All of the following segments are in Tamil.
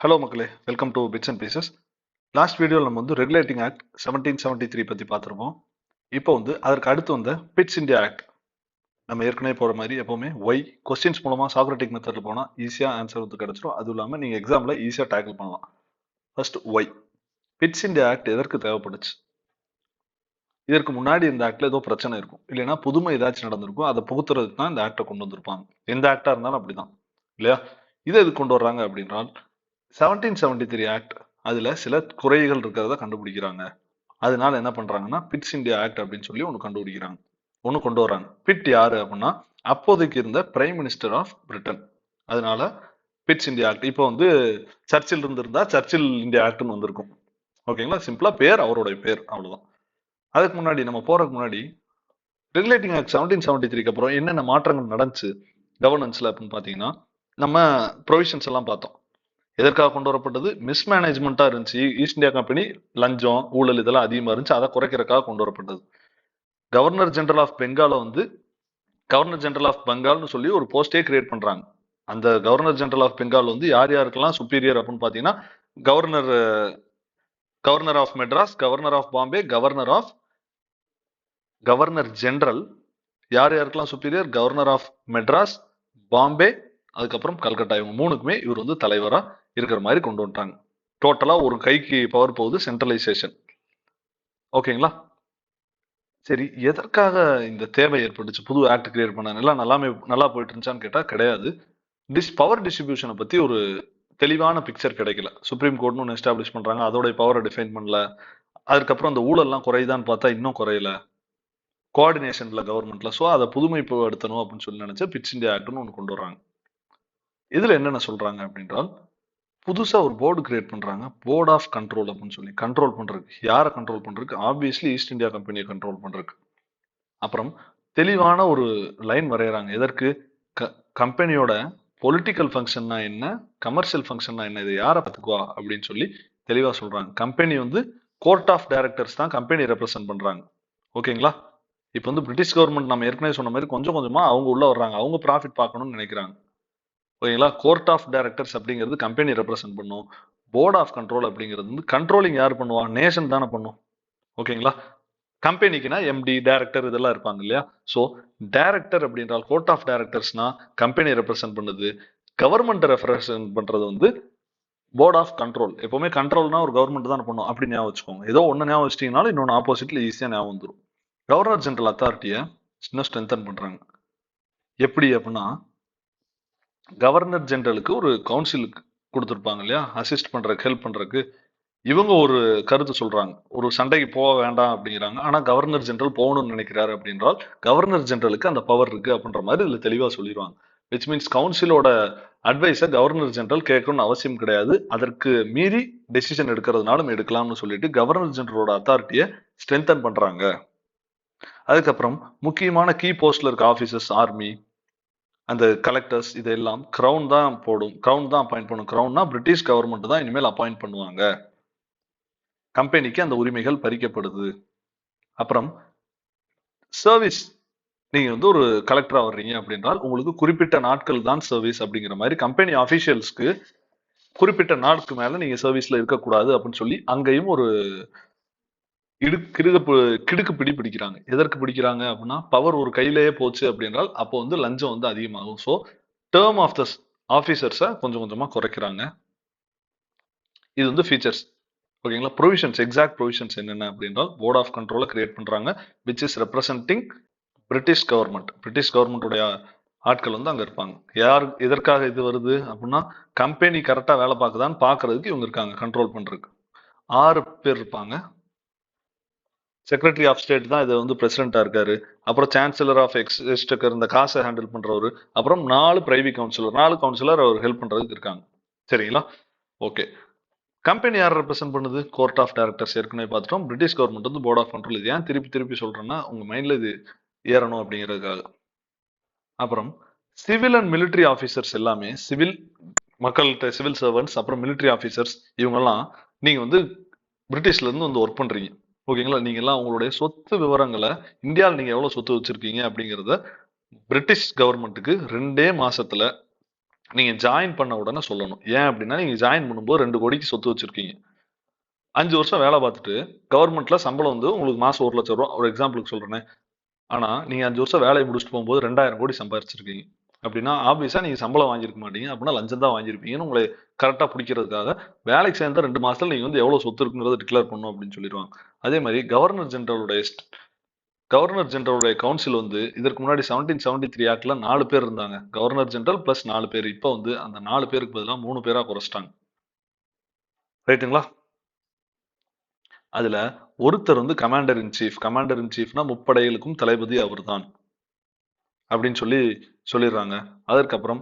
ஹலோ மக்களே, welcome to bits and pieces. Last வீடியோவில் நம்ம வந்து ரெகுலேட்டிங் ஆக்ட் 1773 பற்றி பார்த்துருப்போம். இப்போ வந்து அதற்கு அடுத்து வந்த பிட்ஸ் இந்தியா ஆக்ட். நம்ம ஏற்கனவே போகிற மாதிரி எப்போவுமே ஒய் கொஸ்டின்ஸ் மூலமாக சாக்ரட்டிக் மெத்தடில் போனால் ஈஸியாக ஆன்சர் வந்து கிடச்சிரும். அதுவும் இல்லாமல் நீங்கள் எக்ஸாமில் ஈஸியாக டேக்கிள் பண்ணலாம். First why Pitt's India Act எதற்கு தேவைப்படுச்சு? இதற்கு முன்னாடி இந்த ஆக்டில் ஏதோ பிரச்சனை இருக்கும், இல்லைன்னா புதுமை ஏதாச்சும் நடந்திருக்கும். அதை புகுத்துறதுக்கு தான் இந்த ஆக்டை கொண்டு வந்திருப்பாங்க. எந்த ஆக்டாக இருந்தாலும் அப்படிதான் இல்லையா? இதை எது கொண்டு வர்றாங்க அப்படின்றால் 1773 ஆக்ட் அதுல சில குறைகள் இருக்கிறத கண்டுபிடிக்கிறாங்க. அதனால என்ன பண்றாங்கன்னா பிட்ஸ் இந்தியா ஆக்ட் அப்படின்னு சொல்லி ஒன்று கண்டுபிடிக்கிறாங்க, ஒன்று கொண்டு வராங்க. பிட் யாரு அப்படின்னா அப்போதைக்கு இருந்த பிரைம் மினிஸ்டர் ஆஃப் பிரிட்டன். அதனால பிட்ஸ் இந்தியா ஆக்ட். இப்போ வந்து சர்ச்சில் இருந்திருந்தா சர்ச்சில் இந்தியா ஆக்ட்னு வந்திருக்கும். ஓகேங்களா? சிம்பிளா பேர் அவருடைய பேர், அவ்வளவுதான். அதுக்கு முன்னாடி நம்ம போறதுக்கு முன்னாடி ரெகுலேட்டிங் ஆக்ட் 1773க்கு அப்புறம் என்னென்ன மாற்றங்கள் நடந்துச்சு கவர்னன்ஸ்ல அப்படின்னு பாத்தீங்கன்னா, நம்ம ப்ரொவிஷன்ஸ் எல்லாம் பார்த்தோம். எதற்காக கொண்டு வரப்பட்டது? மிஸ்மேனேஜ்மெண்டா இருந்துச்சு. ஈஸ்ட் இந்தியா கம்பெனி லஞ்சம் ஊழல் இதெல்லாம் அதிகமா இருந்துச்சு, அதை குறைக்கிறதுக்காக கொண்டு வரப்பட்டது. கவர்னர் ஜெனரல் ஆஃப் பெங்கால வந்து கவர்னர் ஜெனரல் ஆஃப் பெங்கால்னு சொல்லி ஒரு போஸ்டே கிரியேட் பண்றாங்க. அந்த கவர்னர் ஜெனரல் ஆஃப் பெங்கால் வந்து யார் யாருக்கெல்லாம் சுப்பீரியர் அப்படின்னு பாத்தீங்கன்னா, governor governor of Madras, governor of Bombay, governor general. யார் யாருக்கெல்லாம் superior? Governor of Madras, Bombay, அதுக்கப்புறம் கல்கட்டா. இவங்க மூணுக்குமே இவர் வந்து தலைவரா இருக்கிற மாதிரி கொண்டு வந்துட்டாங்க. டோட்டலா ஒரு கைக்கு பவர் போகுது, சென்ட்ரலைசேஷன். ஓகேங்களா? சரி, எதற்காக இந்த தேவை ஏற்பட்டுச்சு? புது ஆக்ட் கிரியேட் பண்ண நல்லா போயிட்டு இருந்துச்சான்னு கேட்டா கிடையாது. பவர் டிஸ்ட்ரிபியூஷனை பத்தி ஒரு தெளிவான பிக்சர் கிடைக்கல. சுப்ரீம் கோர்ட்னு ஒன்று எஸ்டாப்ளிஷ் பண்றாங்க, அதோட பவரை டிஃபைன் பண்ணல. அதுக்கப்புறம் அந்த ஊழல்லாம் குறையுதான்னு பார்த்தா இன்னும் குறையல. கோஆர்டினேஷன்ல கவர்மெண்ட்ல. ஸோ அதை புதுமைப்படுத்தணும் அப்படின்னு சொல்லி நினைச்ச பிட்ஸ் இந்தியா ஆக்ட்னு ஒன்று கொண்டு வர்றாங்க. இதுல என்னென்ன சொல்றாங்க அப்படின்றால், புதுசா ஒரு போர்டு கிரியேட் பண்றாங்க, போர்ட் ஆஃப் கண்ட்ரோல் அப்படின்னு சொல்லி. கண்ட்ரோல் பண்றதுக்கு யாரை கண்ட்ரோல் பண்றதுக்கு? ஆப்வியஸ்லி ஈஸ்ட் இந்தியா கம்பெனியை கண்ட்ரோல் பண்றதுக்கு. அப்புறம் தெளிவான ஒரு லைன் வரைகிறாங்க. எதற்கு? கம்பெனியோட பொலிட்டிக்கல் ஃபங்க்ஷன்னா என்ன, கமர்ஷியல் ஃபங்க்ஷன்னா என்ன, இதை யாரை பார்த்துக்குவா அப்படின்னு சொல்லி தெளிவா சொல்றாங்க. கம்பெனி வந்து கோர்ட் ஆஃப் டைரக்டர்ஸ் தான் கம்பெனி ரெப்ரசென்ட் பண்றாங்க. ஓகேங்களா? இப்போ வந்து பிரிட்டிஷ் கவர்மெண்ட் நம்ம ஏற்கனவே சொன்ன மாதிரி கொஞ்சம் கொஞ்சமா அவங்க உள்ள வர்றாங்க, அவங்க ப்ராஃபிட் பார்க்கணும்னு நினைக்கிறாங்க. ஓகேங்களா? கோர்ட் ஆஃப் டைரக்டர்ஸ் அப்படிங்கிறது கம்பெனி ரெப்ரசென்ட் பண்ணும். போர்ட் ஆஃப் கண்ட்ரோல் அப்படிங்கிறது வந்து கண்ட்ரோலிங் யார் பண்ணுவா? நேஷன் தானே பண்ணும். ஓகேங்களா? கம்பெனிக்குனா எம்டி, டைரக்டர் இதெல்லாம் இருப்பாங்க இல்லையா? ஸோ டைரக்டர் அப்படின்றால் கோர்ட் ஆஃப் டைரக்டர்ஸ்னா கம்பெனி ரெப்ரசென்ட் பண்ணுது. கவர்மெண்ட் ரெப்ரசென்ட் பண்றது வந்து போர்ட் ஆஃப் கண்ட்ரோல். எப்பவுமே கண்ட்ரோல்னா ஒரு கவர்மெண்ட் தான் பண்ணும், அப்படி ஞாபகம் வச்சுக்கோங்க. ஏதோ ஒன்னு ஞாபகம் வச்சிட்டீங்கனாலும் இன்னொன்று ஆப்போசிட்ல ஈஸியா ஞாபகம் வந்துடும். கவர்னர் ஜெனரல் அத்தாரிட்டியை இன்னும் ஸ்ட்ரென்தன் பண்றாங்க. எப்படி அப்படின்னா, கவர்னர் ஜெனரலுக்கு ஒரு கவுன்சிலுக்கு கொடுத்துருப்பாங்க இல்லையா, அசிஸ்ட் பண்றதுக்கு, ஹெல்ப் பண்றதுக்கு. இவங்க ஒரு கருத்து சொல்றாங்க, ஒரு சண்டைக்கு போக வேண்டாம் அப்படிங்கிறாங்க. ஆனா கவர்னர் ஜெனரல் போகணும்னு நினைக்கிறாரு அப்படின்றால் கவர்னர் ஜெனரலுக்கு அந்த பவர் இருக்கு அப்படின்ற மாதிரி இதுல தெளிவா சொல்லிடுவாங்க. விச் மீன்ஸ் கவுன்சிலோட அட்வைஸை கவர்னர் ஜெனரல் கேட்கணும்னு அவசியம் கிடையாது. அதற்கு மீறி டெசிஷன் எடுக்கிறதுனாலும் எடுக்கலாம்னு சொல்லிட்டு கவர்னர் ஜெனரலோட அத்தாரிட்டியை ஸ்ட்ரென்தன் பண்றாங்க. அதுக்கப்புறம் முக்கியமான கீ போஸ்ட்ல இருக்க ஆபீசர்ஸ், ஆர்மி, அந்த கலெக்டர்ஸ், இதெல்லாம் கிரவுன் தான் போடும், கிரவுன் தான் அப்பாயிண்ட் பண்ணும். கிரவுன்னா பிரிட்டிஷ் கவர்மெண்ட் தான் இனிமேல் அப்பாயிண்ட் பண்ணுவாங்க. கம்பெனிக்கு அந்த உரிமைகள் பறிக்கப்படுது. அப்புறம் சர்வீஸ், நீங்க வந்து ஒரு கலெக்டரா வர்றீங்க அப்படின்றால் உங்களுக்கு குறிப்பிட்ட நாட்கள் தான் சர்வீஸ் அப்படிங்கிற மாதிரி கம்பெனி ஆபீஷியல்ஸ்க்கு குறிப்பிட்ட நாளுக்கு மேல நீங்க சர்வீஸ்ல இருக்கக்கூடாது அப்படின்னு சொல்லி அங்கேயும் ஒரு கிடுக்கு பிடிக்கிறாங்க. எதற்கு பிடிக்கிறாங்க அப்படின்னா, பவர் ஒரு கையிலேயே போச்சு அப்படின்றால் அப்போ வந்து லஞ்சம் வந்து அதிகமாகும். ஸோ டேர்ம் ஆஃப் த ஆபீசர்ஸை கொஞ்சம் கொஞ்சமா குறைக்கிறாங்க. இது வந்து ஃபீச்சர்ஸ். ஓகேங்களா? ப்ரொவிஷன்ஸ், எக்ஸாக்ட் ப்ரொவிஷன்ஸ் என்னென்ன அப்படின்றால், போர்ட் ஆஃப் கண்ட்ரோலை கிரியேட் பண்றாங்க, which is representing British government. British கவர்மெண்ட்டுடைய ஆட்கள் வந்து அங்க இருப்பாங்க. யார் எதற்காக இது வருது அப்படின்னா, கம்பெனி கரெக்டா வேலை பார்க்குதான்னு பாக்குறதுக்கு இவங்க இருக்காங்க, கண்ட்ரோல் பண்றதுக்கு. 6 பேர் இருப்பாங்க. செக்ரட்டரி ஆஃப் ஸ்டேட் தான் இது வந்து பிரசிடென்டா இருக்காரு. அப்புறம் சான்சலர் ஆஃப் எக்ஸ்டக்கர், இந்த காசை ஹேண்டில் பண்றவரு. அப்புறம் 4 பிரைவேட் கவுன்சிலர், 4 கவுன்சிலர் அவர் ஹெல்ப் பண்றதுக்கு இருக்காங்க. சரிங்களா? ஓகே. கம்பெனி யார் ரெப்ரசென்ட் பண்ணுது? கோர்ட் ஆஃப் டைரக்டர்ஸ் ஏற்கனவே பார்த்துட்டோம். பிரிட்டிஷ் கவர்மெண்ட் வந்து போர்ட் ஆஃப் கண்ட்ரோல். இது ஏன் திருப்பி திருப்பி சொல்றேன்னா உங்க மைண்ட்ல இது ஏறணும் அப்படிங்கிறதுக்காக. அப்புறம் சிவில் அண்ட் மிலிட்டரி ஆஃபீஸர்ஸ் எல்லாமே, சிவில் மக்கள்கிட்ட சிவில் சர்வன்ட்ஸ், அப்புறம் மிலிட்டரி ஆஃபீஸர்ஸ், இவங்கெல்லாம் நீங்க வந்து பிரிட்டிஷ்ல இருந்து வந்து ஒர்க் பண்றீங்க. ஓகேங்களா? நீங்க எல்லாம் உங்களுடைய சொத்து விவரங்களை, இந்தியாவில் நீங்க எவ்வளவு சொத்து வச்சிருக்கீங்க அப்படிங்கிறத பிரிட்டிஷ் கவர்மெண்ட்டுக்கு 2 மாசத்துல நீங்க ஜாயின் பண்ண உடனே சொல்லணும். ஏன் அப்படின்னா நீங்க ஜாயின் பண்ணும்போது 2 கோடிக்கு சொத்து வச்சிருக்கீங்க. 5 வருஷம் வேலை பார்த்துட்டு கவர்மெண்ட்ல சம்பளம் வந்து உங்களுக்கு மாசம் 1 லட்சம் ரூபா, ஒரு எக்ஸாம்பிளுக்கு சொல்றேன். ஆனா நீங்க 5 வருஷம் வேலையை முடிச்சுட்டு போகும்போது 2000 கோடி சம்பாரிச்சிருக்கீங்க அப்படின்னா ஆப்வியஸா நீங்க சம்பளம் வாங்கியிருக்க மாட்டீங்க, அப்படின்னா லஞ்சம் தான் வாங்கியிருப்பீங்கன்னு உங்களை கரெக்டா பிடிக்கிறதுக்காக வேலைக்கு சேர்ந்த 2 மாசத்துல நீங்க வந்து எவ்வளவு சொத்து இருக்குங்கிறத டிக்ளேர் பண்ணணும் அப்படின்னு சொல்லிடுவாங்க. அதே மாதிரி கவர்னர் ஜெனரலுடைய கவுன்சில் வந்து இதற்கு முன்னாடி 1773 ஆக்ட்ல 4 பேர் இருந்தாங்க. கவர்னர் ஜெனரல் பிளஸ் 4 பேர். இப்போ வந்து அந்த 4 பேருக்கு பதிலாக 3 பேரா குறைச்சிட்டாங்க. ரைட்டுங்களா? அதுல ஒருத்தர் வந்து commander in chief. Commander in சீஃப்னா முப்படைகளுக்கும் தளபதி அவர்தான் அப்படின்னு சொல்லிடுறாங்க. அதற்கப்புறம்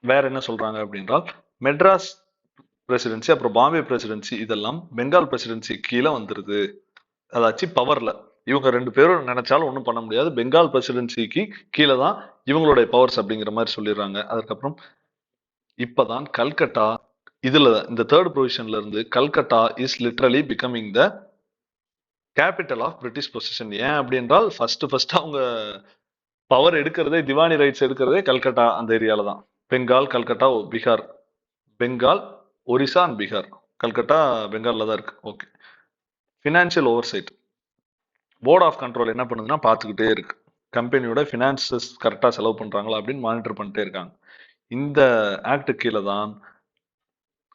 வேற என்ன சொல்றாங்க அப்படின்றால், மெட்ராஸ் பிரசிடென்சி அப்புறம் பாம்பே பிரசிடென்சி இதெல்லாம் பெங்கால் பிரசிடென்சி கீழே வந்துருது. அதாச்சு பவர்ல இவங்க 2 பேரும் நினைச்சாலும் ஒன்றும் பண்ண முடியாது. பெங்கால் பிரசிடென்சிக்கு கீழே தான் இவங்களுடைய பவர்ஸ் அப்படிங்கிற மாதிரி சொல்லிடுறாங்க. அதுக்கப்புறம் இப்பதான் கல்கட்டா, இதுல இந்த தேர்ட் ப்ரொவிஷன்ல இருந்து Calcutta is literally becoming the capital of British position. ஏன் அப்படின்றால் ஃபர்ஸ்ட் அவங்க பவர் எடுக்கிறதே, திவானி ரைட்ஸ் எடுக்கிறதே கல்கட்டா அந்த ஏரியால தான். பெங்கால், கல்கட்டா, பீகார். பெங்கால், ஒரிசா அண்ட் பீகார். கல்கட்டா பெங்கால்ல தான் இருக்கு. Okay. Financial oversight, board of control என்ன பண்ணுதுன்னா பார்த்துக்கிட்டே இருக்கு. கம்பெனியோட ஃபினான்சஸ் கரெக்டாக செலவு பண்றாங்களா அப்படின்னு மானிட்டர் பண்ணிட்டே இருக்காங்க. இந்த ஆக்ட் கீழே தான்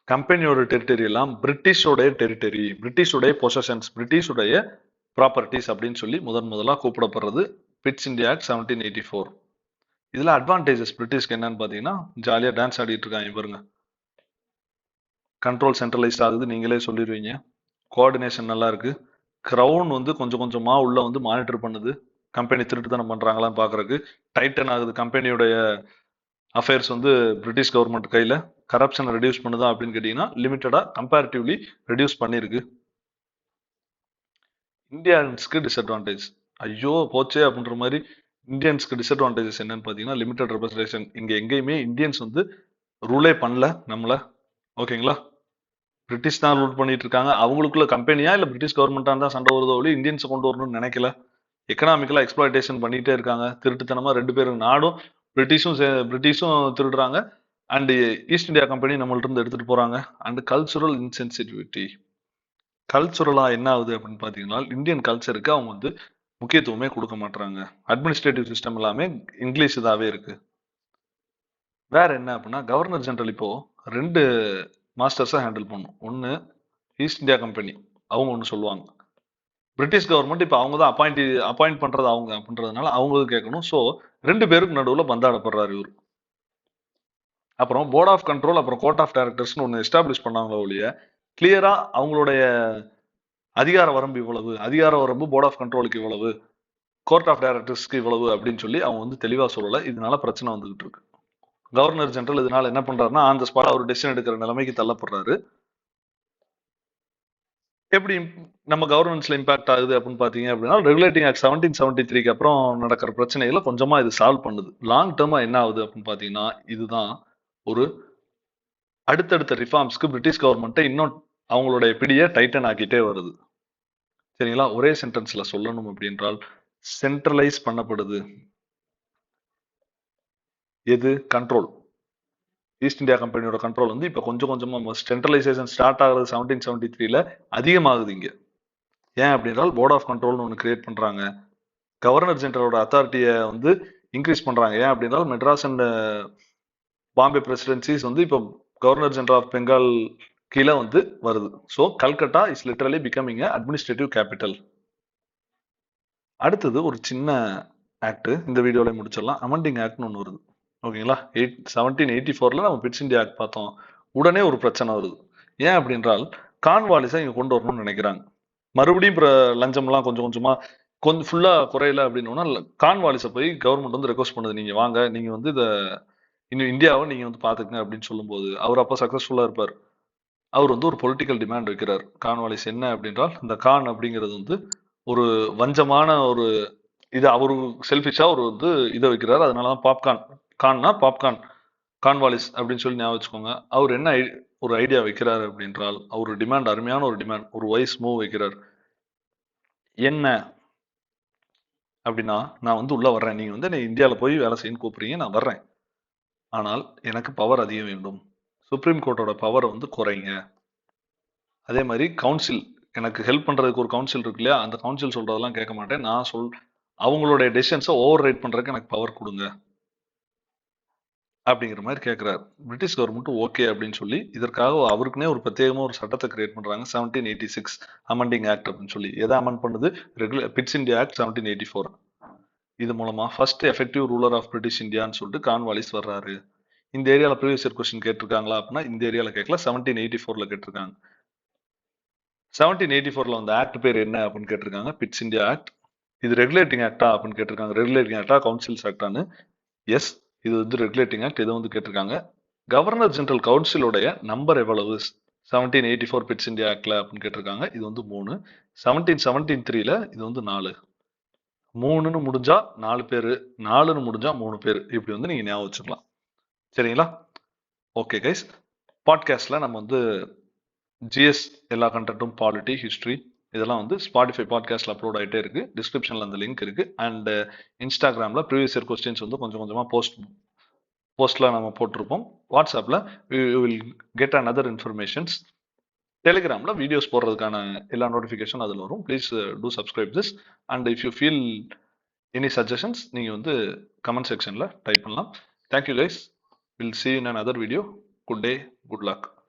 கம்பெனியோட டெரிட்டரி எல்லாம் பிரிட்டிஷோடைய டெரிட்டரி, பிரிட்டிஷுடைய பொசஷன்ஸ், பிரிட்டிஷுடைய ப்ராப்பர்ட்டிஸ் அப்படின்னு சொல்லி முதலாக கூப்பிடப்படுறது பிட்ஸ் இந்தியா ஆக்ட் 1784. இதுல அட்வான்டேஜஸ் பிரிட்டிஷ்க்கு என்னன்னு பாத்தீங்கன்னா, ஜாலியா டான்ஸ் ஆடிட்டு இருக்காங்க பாருங்க. கண்ட்ரோல் சென்ட்ரலைஸ்ட் ஆகுது, நீங்களே சொல்லிடுவீங்க. கோஆர்டினேஷன் நல்லா இருக்கு. கிரவுன் வந்து கொஞ்சம் கொஞ்சமா உள்ள வந்து மானிட்டர் பண்ணுது, கம்பெனி திருட்டுத்தனம் பண்றாங்களான்னு பாக்குறதுக்கு. டைட்டன் ஆகுது கம்பெனியுடைய அஃபேர்ஸ் வந்து பிரிட்டிஷ் கவர்மெண்ட் கையில. கரப்ஷனை ரெடியூஸ் பண்ணுதா அப்படின்னு கேட்டீங்கன்னா லிமிட்டடா கம்பேரிட்டிவ்லி ரெடியூஸ் பண்ணிருக்கு. இந்தியன்ஸ்க்கு டிஸ்அட்வான்டேஜ், ஐயோ போச்சே அப்படின்ற மாதிரி. இந்தியன்ஸ்க்கு டிஸ்அட்வான்டேஜஸ் என்னன்னு பாத்தீங்கன்னா லிமிடெட் ரெப்ரஸன்டேஷன். இங்க எங்கேயுமே இந்தியன்ஸ் வந்து ரூலே பண்ணல நம்மள. ஓகேங்களா? பிரிட்டிஷ் தான் ரூல் பண்ணிட்டு இருக்காங்க. அவங்களுக்குள்ள கம்பெனியா இல்ல பிரிட்டிஷ் கவர்மெண்டா தான் சண்டை வருதோ ஒழி இந்தியன்ஸ் கொண்டு வரணும்னு நினைக்கல. எக்கனாமிக்கலா எக்ஸ்பிளாய்டேஷன் பண்ணிட்டே இருக்காங்க. திருட்டுத்தனமா 2 பேரும் நாடும் பிரிட்டிஷும் திருடுறாங்க. அண்ட் ஈஸ்ட் இந்தியா கம்பெனி நம்மள்ட்ட இருந்து எடுத்துட்டு போறாங்க. And cultural insensitivity. கல்ச்சுரலா என்ன ஆகுது அப்படின்னு பாத்தீங்கன்னா இந்தியன் கல்ச்சருக்கு அவங்க வந்து முக்கியத்துவமே கொடுக்க மாட்டாங்க. அட்மினிஸ்ட்ரேட்டிவ் சிஸ்டம் எல்லாமே இங்கிலீஷ் இதாவே இருக்கு. வேற என்ன அப்படின்னா கவர்னர் ஜெனரல் இப்போ 2 மாஸ்டர்ஸா ஹேண்டில் பண்ணும். ஒன்னு ஈஸ்ட் இந்தியா கம்பெனி, அவங்க ஒன்று சொல்லுவாங்க. பிரிட்டிஷ் கவர்மெண்ட் இப்போ அவங்க தான் அப்பாயிண்ட் பண்றது அவங்க அப்படின்றதுனால அவங்களுக்கு கேட்கணும். ஸோ 2 பேருக்கு நடுவில் பந்தாடப்படுறாரு இவர். அப்புறம் போர்ட் ஆஃப் கண்ட்ரோல் அப்புறம் கோர்ட் ஆஃப் டைரக்டர்ஸ்னு ஒன்று எஸ்டாப்ளிஷ் பண்ணாங்களோ ஒழிய கிளியரா அவங்களுடைய அதிகார வரம்பு இவ்வளவு, அதிகார வரம்பு போர்ட் ஆஃப் கண்ட்ரோலுக்கு இவ்வளவு, கோர்ட் ஆஃப் டைரக்டர்ஸ்க்கு இவ்வளவு அப்படின்னு சொல்லி அவங்க வந்து தெளிவா சொல்லல. இதனால பிரச்சனை வந்துகிட்டு இருக்கு. கவர்னர் ஜெனரல் இதனால என்ன பண்றாருன்னா அந்த ஸ்பாட் அவர் டெசிஷன் எடுக்கிற நிலைமைக்கு தள்ளப்படுறாரு. எப்படி நம்ம கவர்னன்ஸ்ல இம்பாக்ட் ஆகுது அப்படின்னு பாத்தீங்க அப்படின்னா ரெகுலேட்டிங் ஆக்ட் 1773க்கு அப்புறம் நடக்கிற பிரச்சனைகளை கொஞ்சமா இது சால்வ் பண்ணுது. லாங் டேர்மா என்ன ஆகுது அப்படின்னு பாத்தீங்கன்னா இதுதான் ஒரு அடுத்தடுத்த ரிஃபார்ம்ஸ்க்கு பிரிட்டிஷ் கவர்மெண்ட்டை இன்னும் அவங்களுடைய பிடியை டைட்டன் ஆக்கிட்டே வருது. சரிங்களா? ஒரே சென்டென்ஸ்ல சொல்லணும் அப்படின்றால் சென்ட்ரலைஸ் பண்ணப்படுது. எது? கண்ட்ரோல். ஈஸ்ட் இந்தியா கம்பெனியோட கண்ட்ரோல் வந்து இப்ப கொஞ்சம் கொஞ்சமா சென்ட்ரலைசேஷன் ஸ்டார்ட் ஆகுறது 1773ல அதிகமாகுது இங்க. ஏன் அப்படின்றால் போர்ட் ஆஃப் கண்ட்ரோல்னு ஒன்று கிரியேட் பண்றாங்க. கவர்னர் ஜெனரலோட அத்தாரிட்டியை வந்து இன்க்ரீஸ் பண்றாங்க. ஏன் அப்படின்னா மெட்ராஸ் அண்ட் பாம்பே பிரசிடென்சிஸ் வந்து இப்போ கவர்னர் ஜெனரல் ஆஃப் பெங்கால் கீழே வந்து வருது. So Calcutta is literally becoming administrative capital. அடுத்தது ஒரு சின்ன ஆக்ட் இந்த வீடியோல முடிச்சிடலாம். அமெண்டிங் ஆக்ட்னு ஒன்று வருது. ஓகேங்களா? 1784ல நம்ம பிட்ஸ் இந்தியா ஆக்ட் பார்த்தோம். உடனே ஒரு பிரச்சனை வருது. ஏன் அப்படின்றால் கான்வாலிஸை இங்க கொண்டு வரணும்னு நினைக்கிறாங்க. மறுபடியும் லஞ்சம்லாம் கொஞ்சம் கொஞ்சமா கொஞ்சம் ஃபுல்லா குறையல அப்படின்னா கான்வாலிஸை போய் கவர்மெண்ட் வந்து ரெக்வஸ்ட் பண்ணுது, நீங்க வாங்க, நீங்க வந்து இதை இன்னும் இந்தியாவை நீங்க வந்து பாத்துக்கங்க அப்படின்னு சொல்லும்போது அவர் அப்ப சக்சஸ்ஃபுல்லா இருப்பார். அவர் வந்து ஒரு பொலிட்டிக்கல் டிமாண்ட் வைக்கிறார். கான்வாலிஸ் என்ன அப்படின்றால் இந்த கான் அப்படிங்கிறது வந்து ஒரு வஞ்சமான ஒரு இது, அவரு செல்ஃபிஷா ஒரு வந்து இதை வைக்கிறாரு. அதனாலதான் பாப்கார்ன், கான்னா பாப்கார்ன், கான்வாலிஸ் அப்படின்னு சொல்லி ஞாபகம் வச்சுக்கோங்க. அவர் என்ன ஒரு ஐடியா வைக்கிறாரு அப்படின்றால் அவர் டிமாண்ட், அருமையான ஒரு டிமாண்ட், ஒரு வைஸ் மூவ் வைக்கிறார். என்ன அப்படின்னா நான் வந்து உள்ள வர்றேன், நீங்க வந்து இந்தியாவில் போய் வேலை செய்யணும்னு கூப்பிடுறீங்க, நான் வர்றேன். ஆனால் எனக்கு பவர் அதிகம் வேண்டும். சுப்ரீம் கோர்ட்டோட பவர் வந்து குறைங்க. அதே மாதிரி கவுன்சில், எனக்கு ஹெல்ப் பண்றதுக்கு ஒரு கவுன்சில் இருக்கு இல்லையா, அந்த கவுன்சில் சொல்றதெல்லாம் கேட்க மாட்டேன். அவங்களுடைய டெசிஷன்ஸை ஓவர் ரைட் பண்றதுக்கு எனக்கு பவர் கொடுங்க அப்படிங்கிற மாதிரி கேட்கிறாரு. பிரிட்டிஷ் கவர்மெண்ட் ஓகே அப்படின்னு சொல்லி இதற்காக அவருக்குனே ஒரு பிரத்யேகமா ஒரு சட்டத்தை கிரியேட் பண்றாங்க, 1786 அமெண்டிங் ஆக்ட் அப்படின்னு சொல்லி. எதை அமெண்ட் பண்ணுது? Pitt's India Act 1784. இது மூலமா first effective ruler of British இந்தியான்னு சொல்லிட்டு கார்ன்வாலிஸ் வர்றாரு. இந்த ஏரியால ப்ரீவியஸ் இயர் கொஸ்டின் கேட்டிருக்காங்களா அப்படின்னா இந்த ஏரியால கேட்கல, 1784ல கேட்டிருக்காங்க. 1784ல வந்த ஆக்ட் பேர் என்ன அப்படின்னு கேட்டிருக்காங்க, பிட்ஸ் இந்தியா ஆக்ட். இது ரெகுலேட்டிங் ஆக்டா அப்படின்னு கேட்டிருக்காங்க, ரெகுலேட்டிங் ஆக்டா கவுன்சில்ஸ் ஆக்டான்னு. எஸ், இது வந்து ரெகுலேட்டிங் ஆக்ட். இதை வந்து கேட்டிருக்காங்க. கவர்னர் ஜெனரல் கவுன்சிலுடைய நம்பர் எவ்வளவு 1784 பிட்ஸ் இந்தியா ஆக்ட்ல அப்படின்னு கேட்டிருக்காங்க. இது வந்து 3. 1773ல இது வந்து 4. 3ன்னு முடிஞ்சா 4 பேரு, 4ன்னு முடிஞ்சா 3 பேரு, இப்படி வந்து நீங்க ஞாபகம் வச்சுக்கலாம். சரிங்களா? ஓகே கைஸ், பாட்காஸ்ட்ல நம்ம வந்து ஜிஎஸ் எல்லா கண்டென்ட்டும், பாலிட்டி, ஹிஸ்டரி, இதெல்லாம் வந்து ஸ்பாட்டிஃபை பாட்காஸ்ட்ல அப்லோட் ஆகிட்டே இருக்கு. டிஸ்கிரிப்ஷன்ல அந்த லிங்க் இருக்கு. அண்ட் இன்ஸ்டாகிராம்ல ப்ரீவியஸ் இயர் கொஸ்டின்ஸ் வந்து கொஞ்சம் கொஞ்சமா போஸ்ட்ல நம்ம போட்டிருப்போம். வாட்ஸ்அப்ல you will get another informations. டெலிகிராம்ல வீடியோஸ் போடுறதுக்கான எல்லா நோட்டிஃபிகேஷன் அதில் வரும். Please do subscribe this. And if you feel any suggestions நீங்கள் வந்து கமெண்ட் செக்ஷனில் டைப் பண்ணலாம். Thank you guys, will see you in another video. Good day, good luck.